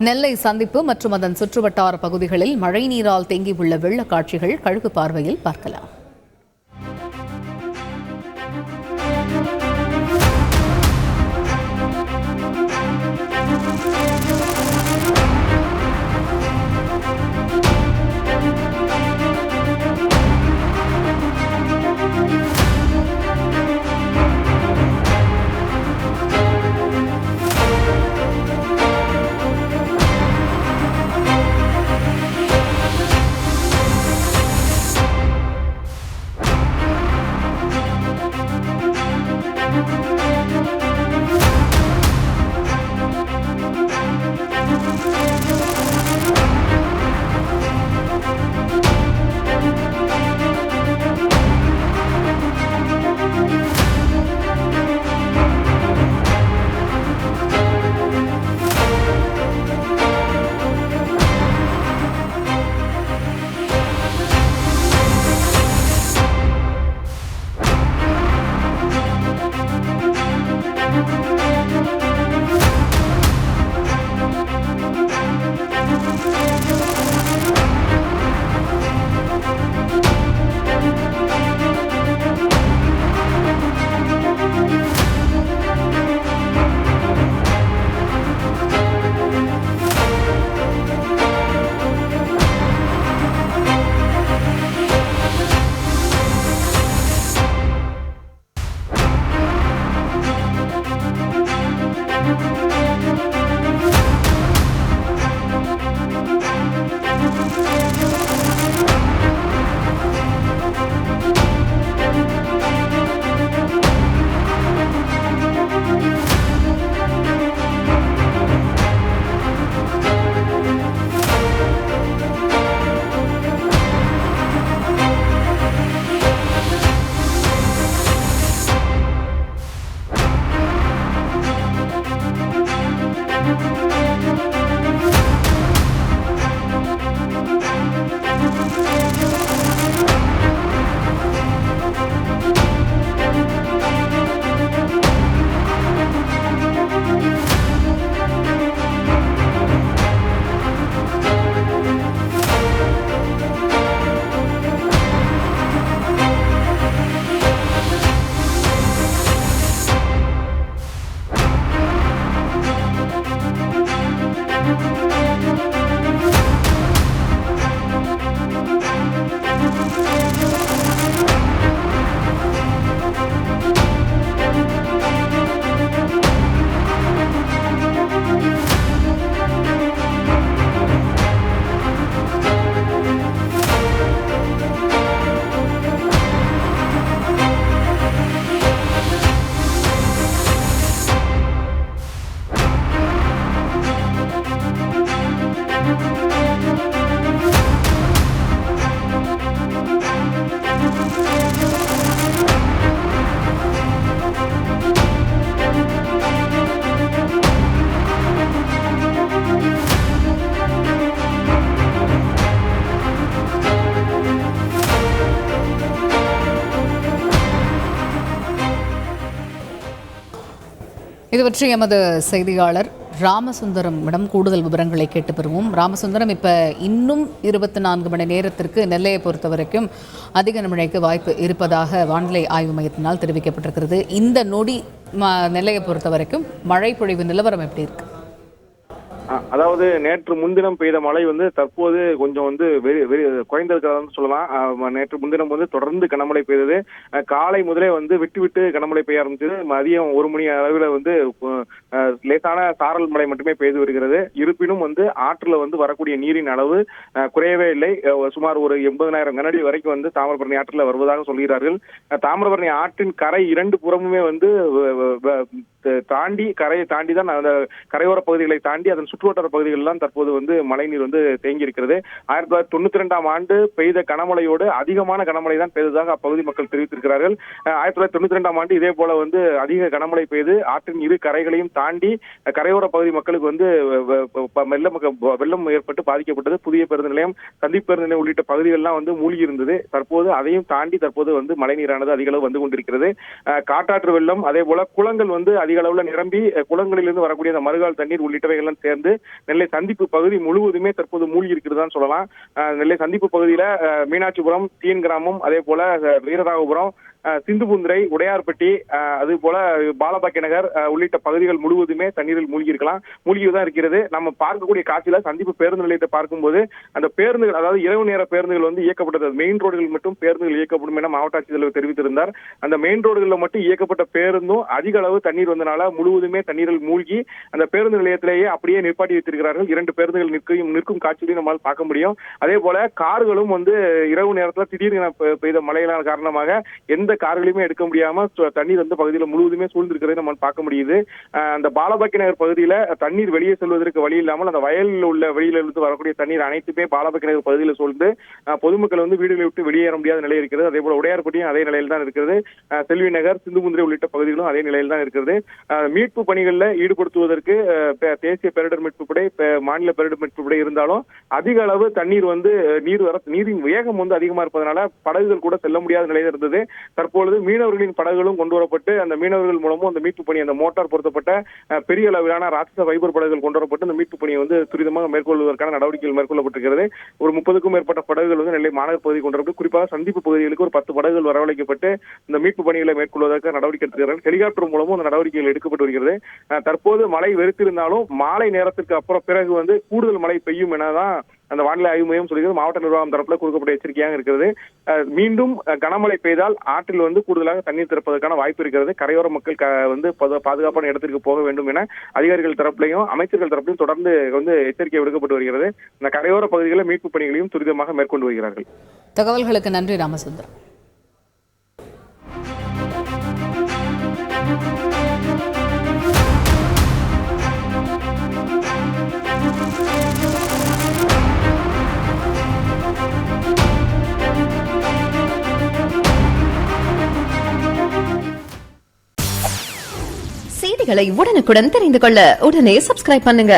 நெல்லை சந்திப்பு மற்றும் அதன் சுற்றுவட்டார பகுதிகளில் மழைநீரால் தேங்கியுள்ள வெள்ளக் காட்சிகள் கழுகு பார்வையில் பார்க்கலாம். இது பற்றி எமது செய்தியாளர் ராமசுந்தரமிடம் கூடுதல் விவரங்களை கேட்டு பெறுவோம். ராமசுந்தரம், இப்போ இன்னும் 24 மணி நேரத்திற்கு நெல்லையை பொறுத்த வரைக்கும் அதிக மழைக்கு வாய்ப்பு இருப்பதாக வானிலை ஆய்வு மையத்தினால் தெரிவிக்கப்பட்டிருக்கிறது. இந்த நொடி நெல்லையை பொறுத்த வரைக்கும் மழை பொழிவு நிலவரம் எப்படி இருக்கு? அதாவது நேற்று முன்தினம் பெய்த மழை தற்போது கொஞ்சம் குறைந்திருக்கிறதா சொல்லலாம். நேற்று முன்தினம் தொடர்ந்து கனமழை பெய்தது. காலை முதலே விட்டு விட்டு கனமழை பெய்ய ஆரம்பிச்சது. மதியம் 1 மணி அளவில் லேசான சாரல் மழை மட்டுமே பெய்து வருகிறது. இருப்பினும் ஆற்றுல வரக்கூடிய நீரின் அளவு குறையவே இல்லை. சுமார் ஒரு 80,000 கனஅடி வரைக்கும் தாமிரபரணி ஆற்றுல வருவதாக சொல்கிறார்கள். தாமிரபரணி ஆற்றின் கரை 2 புறமுமே கரையை தாண்டி தான் அந்த கரையோர பகுதிகளை தாண்டி அதன் சுற்றுவட்டார பகுதிகள் தான் தற்போது மழைநீர் தேங்கி இருக்கிறது. 1992ஆம் ஆண்டு பெய்த கனமழையோடு அதிகமான கனமழை தான் பெய்ததாக அப்பகுதி மக்கள் தெரிவித்திருக்கிறார்கள். 1992ஆம் ஆண்டு இதே போல அதிக கனமழை பெய்து ஆற்றின் இரு கரைகளையும் தாண்டி கரையோர பகுதி மக்களுக்கு வெள்ளம் ஏற்பட்டு பாதிக்கப்பட்டது. புதிய பேருந்து நிலையம், சந்திப்பு பேருந்து நிலையம் உள்ளிட்ட பகுதிகள்லாம் மூழ்கி இருந்தது. தற்போது அதையும் தாண்டி தற்போது மழைநீரானது அதிக அளவு வந்து கொண்டிருக்கிறது. காட்டாற்று வெள்ளம், அதே போல குளங்கள் அதிக அதிக அளவுல நிரம்பி குளங்களிலிருந்து வரக்கூடிய அந்த மறுகால் தண்ணீர் உள்ளிட்டவைகள் சேர்ந்து நெல்லை சந்திப்பு பகுதி முழுவதுமே தற்போது மூழ்கி இருக்கிறதா சொல்லலாம். நெல்லை சந்திப்பு பகுதியில மீனாட்சிபுரம், தீன் கிராமம், அதே போல வீரராகபுரம், சிந்துபுந்திரை, உடையார்பட்டி, அது போல பாலபாக்கிய நகர் உள்ளிட்ட பகுதிகள் முழுவதுமே தண்ணீரில் மூழ்கிதான் இருக்கிறது. நம்ம பார்க்கக்கூடிய காட்சியில சந்திப்பு பேருந்து நிலையத்தை பார்க்கும்போது அந்த பேருந்துகள், அதாவது இரவு நேர பேருந்துகள் வந்து இயக்கப்பட்டது, மெயின் ரோடுகள் மட்டும் பேருந்துகள் இயக்கப்படும் என மாவட்ட ஆட்சித்தலைவர் தெரிவித்திருந்தார். அந்த மெயின் ரோடுகளில் மட்டும் இயக்கப்பட்ட பேருந்தும் அதிக அளவு தண்ணீர் வந்தனால முழுவதுமே தண்ணீரில் மூழ்கி அந்த பேருந்து நிலையத்திலேயே அப்படியே நிற்பாட்டி வைத்திருக்கிறார்கள். 2 பேருந்துகள் நிற்கும் காட்சியையும் நம்மால் பார்க்க முடியும். அதே போல கார்களும் வந்து இரவு நேரத்தில் திடீர்னு பெய்த மழையிலான காரணமாக எந்த கார்களையுமே எடுக்க முடியாம தண்ணீர் வந்து பகுதியில் முழுவதுமே சூழ்ந்திருக்கிறதை நம்ம பார்க்க முடியுது. அந்த பாலபாக்கிய நகர் பகுதியில தண்ணீர் வெளியே செல்வதற்கு வழி இல்லாமல் அந்த வயலில் உள்ள வெளியிலிருந்து வரக்கூடிய தண்ணீர் அனைத்துமே பாலபாக்கிய நகர் பகுதியில் சூழ்ந்து பொதுமக்கள் வந்து வீடுகளை விட்டு வெளியேற முடியாத நிலை இருக்கிறது. அதே போல உடையார்பட்டியும் அதே நிலையில் தான் இருக்கிறது. செல்வி நகர், சிந்துபுந்திரை உள்ளிட்ட பகுதிகளும் அதே நிலையில் தான் இருக்கிறது. மீட்பு பணிகளில் ஈடுபடுத்துவதற்கு தேசிய பேரிடர் மீட்பு படை, மாநில பேரிடர் மீட்பு படை இருந்தாலும் அதிக அளவு தண்ணீர் வந்து நீரின் வேகம் வந்து அதிகமா இருப்பதனால படகுகள் கூட செல்ல முடியாத நிலையில் இருந்தது. தற்பொழுது மீனவர்களின் படகுகளும் கொண்டு வரப்பட்டு அந்த மீனவர்கள் மூலமும் அந்த மீட்பு பணி, அந்த மோட்டார் பொருத்தப்பட்ட பெரிய அளவிலான ராட்சச ஃபைபர் படகுகள் கொண்டு வரப்பட்டு அந்த மீட்பு பணியை வந்து துரிதமாக மேற்கொள்வதற்கான நடவடிக்கைகள் மேற்கொள்ளப்பட்டிருக்கிறது. ஒரு 30க்கும் மேற்பட்ட படகுகள் வந்து நெல்லை மாநகர் பகுதி கொண்டு வரப்பட்டு குறிப்பாக சந்திப்பு பகுதிகளுக்கு ஒரு 10 படகுகள் வரவழைக்கப்பட்டு இந்த மீட்பு பணிகளை மேற்கொள்வதற்கு நடவடிக்கை எடுத்துக்கிறார்கள். ஹெலிகாப்டர் மூலமும் அந்த நடவடிக்கைகள் எடுக்கப்பட்டு வருகிறது. தற்போது மழை வெறுத்திருந்தாலும் மாலை நேரத்திற்கு பிறகு வந்து கூடுதல் மழை பெய்யும் எனதான் அந்த வானிலை ஆய்வு மையம் சொல்கிறது. மாவட்ட நிர்வாகம் தரப்புல கொடுக்கப்பட்ட எச்சரிக்கையாக இருக்கிறது. மீண்டும் கனமழை பெய்தால் ஆற்றில் வந்து கூடுதலாக தண்ணீர் திறப்பதற்கான வாய்ப்பு இருக்கிறது. கரையோர மக்கள் வந்து பாதுகாப்பான இடத்திற்கு போக வேண்டும் என அதிகாரிகள் தரப்புலையும் அமைச்சர்கள் தரப்புலையும் தொடர்ந்து வந்து எச்சரிக்கை விடுக்கப்பட்டு வருகிறது. இந்த கரையோர பகுதிகளில் மீட்பு பணிகளையும் துரிதமாக மேற்கொண்டு வருகிறார்கள். தகவல்களுக்கு நன்றி ராமசுந்தரம். செய்திகளை உடனுக்குடன் தெரிந்து கொள்ள உடனே சப்ஸ்கிரைப் பண்ணுங்க.